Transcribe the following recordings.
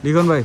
লিখন ভাই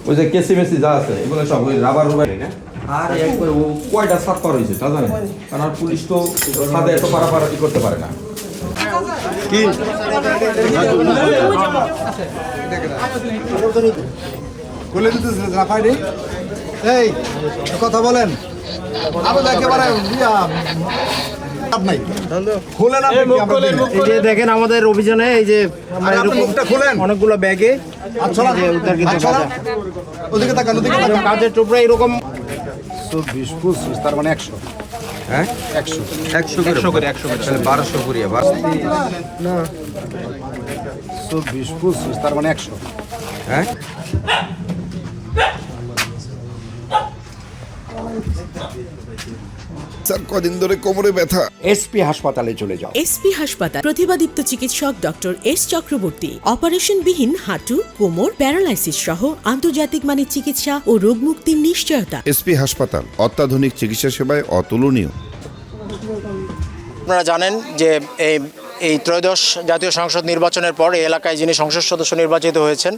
ওই যে কেসি মেসি যা আছে এগুলো সব ওই রাবার রুবাই আর একবার ও কয়টা সাত করা হয়েছে তা জানেন কারণ আর পুলিশ তো সাদে এত পারাপারি করতে পারে না কি বলে দিতেছিল রাফাই রে এই কথা বলেন আরো একেবারে দেখেন আমাদের অভিযানে এই যে অনেকগুলো ব্যাগে কাজের টুকরা এরকম 20 তার মানে 100 হ্যাঁ 100 করে 1200 করিয়া বাস না 20 তার মানে 100 হ্যাঁ স্যার কদিন ধরে কোমরে ব্যথা। এসপি হাসপাতালে চলে যাও। এসপি হাসপাতাল প্রতিভাদীপ্ত চিকিৎসক ডক্টর এস চক্রবর্তী অপারেশনবিহীন হাঁটু কোমর প্যারালাইসিস সহ আন্তর্জাতিক মানের চিকিৎসা ও রোগ মুক্তির নিশ্চয়তা। এসপি হাসপাতাল অত্যাধুনিক চিকিৎসা সেবায় অতুলনীয়। আপনারা জানেন যে এই ত্রয়োদশ জাতীয় সংসদ নির্বাচনের পর এই এলাকায় যিনি সংসদ সদস্য নির্বাচিত হয়েছেন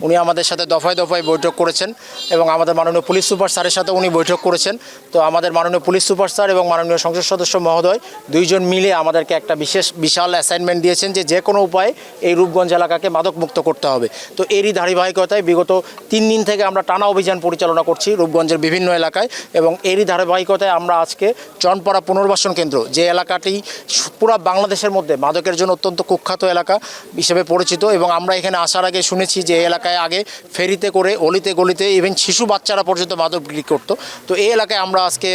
উনি আমাদের সাথে দফায় দফায় বৈঠক করেছেন এবং আমাদের মাননীয় পুলিশ সুপার স্যারের সাথে উনি বৈঠক করেছেন। তো আমাদের মাননীয় পুলিশ সুপার স্যার এবং মাননীয় সংসদ সদস্য মহোদয় দুইজন মিলে আমাদেরকে একটা বিশাল অ্যাসাইনমেন্ট দিয়েছেন যে কোনো উপায়ে এই রূপগঞ্জ এলাকাকে মাদকমুক্ত করতে হবে। তো এরই ধারাবাহিকতায় বিগত 3 দিন থেকে আমরা টানা অভিযান পরিচালনা করছি রূপগঞ্জের বিভিন্ন এলাকায় এবং এরই ধারাবাহিকতায় আমরা আজকে চনপাড়া পুনর্বাসন কেন্দ্র যে এলাকাটি পুরো বাংলাদেশের মধ্যে মাদকের জন্য অত্যন্ত কুখ্যাত এলাকা হিসেবে পরিচিত এবং আমরা এখানে আসার আগে শুনেছি যে এই এলাকায় আগে ফেরিতে করে অলিতে গলিতে ইভেন শিশু বাচ্চারা পর্যন্ত মাদক বিক্রি করতো। তো এই এলাকায় আমরা আজকে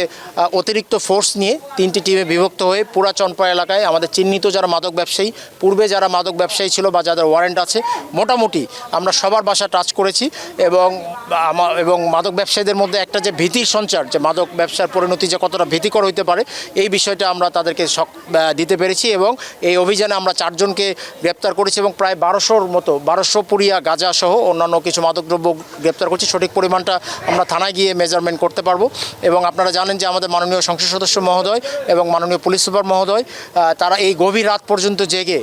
অতিরিক্ত ফোর্স নিয়ে 3টি টিমে বিভক্ত হয়ে পুরা চনপাড়া এলাকায় আমাদের চিহ্নিত যারা মাদক ব্যবসায়ী পূর্বে যারা মাদক ব্যবসায়ী ছিল বা যাদের ওয়ারেন্ট আছে মোটামুটি আমরা সবার বাসা টাচ করেছি এবং মাদক ব্যবসায়ীদের মধ্যে একটা যে ভীতির সঞ্চার যে মাদক ব্যবসার পরিণতি যে কতটা ভীতিকর হইতে পারে এই বিষয়টা আমরা তাদেরকে দিতে পেরেছি এবং এই অভিযানে আমরা 4 জনকে গ্রেপ্তার করেছি এবং প্রায় 1200 পুরিয়া গাঁজা সহ অন্যান্য কিছু মাদকদ্রব্য গ্রেপ্তার করছি। সঠিক পরিমাণটা আমরা থানায় গিয়ে মেজারমেন্ট করতে পারবো এবং আপনারা জানেন যে আমাদের মাননীয় সংসদ সদস্য মহোদয় এবং মাননীয় পুলিশ সুপার মহোদয় তারা এই গভীর রাত পর্যন্ত জেগে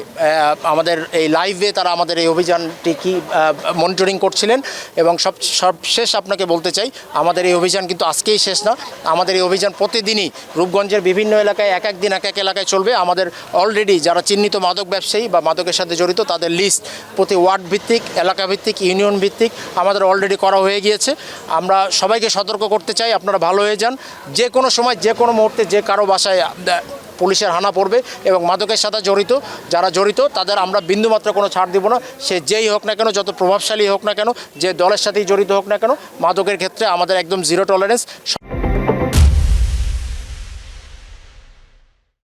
আমাদের এই লাইভে তারা আমাদের এই অভিযানটি কি মনিটরিং করছিলেন এবং সবশেষ আপনাকে বলতে চাই আমাদের এই অভিযান কিন্তু আজকেই শেষ না। আমাদের এই অভিযান প্রতিদিনই রূপগঞ্জের বিভিন্ন এলাকায় এক এক দিন এক এক এলাকায় চলবে। আমাদের অলরেডি যারা চিহ্নিত মাদক ব্যবসায়ী বা মাদকের সাথে জড়িত তাদের লিস্ট প্রতি ওয়ার্ড ভিত্তিক এলাকা ভিত্তিক ইউনিয়ন ভিত্তিক আমাদের অলরেডি করা হয়ে গিয়েছে। আমরা সবাইকে সতর্ক করতে চাই আপনারা ভালো হয়ে যান। যে কোনো সময় যে কোনো মুহূর্তে যে কারো বাসায় পুলিশের হানা পড়বে এবং মাদকের সাথে যারা জড়িত তাদের আমরা বিন্দুমাত্র কোনো ছাড় দিব না। সে যেই হোক না কেন যত প্রভাবশালী হোক না কেন যে দলের সাথেই জড়িত হোক না কেন মাদকের ক্ষেত্রে আমাদের একদম জিরো টলারেন্স।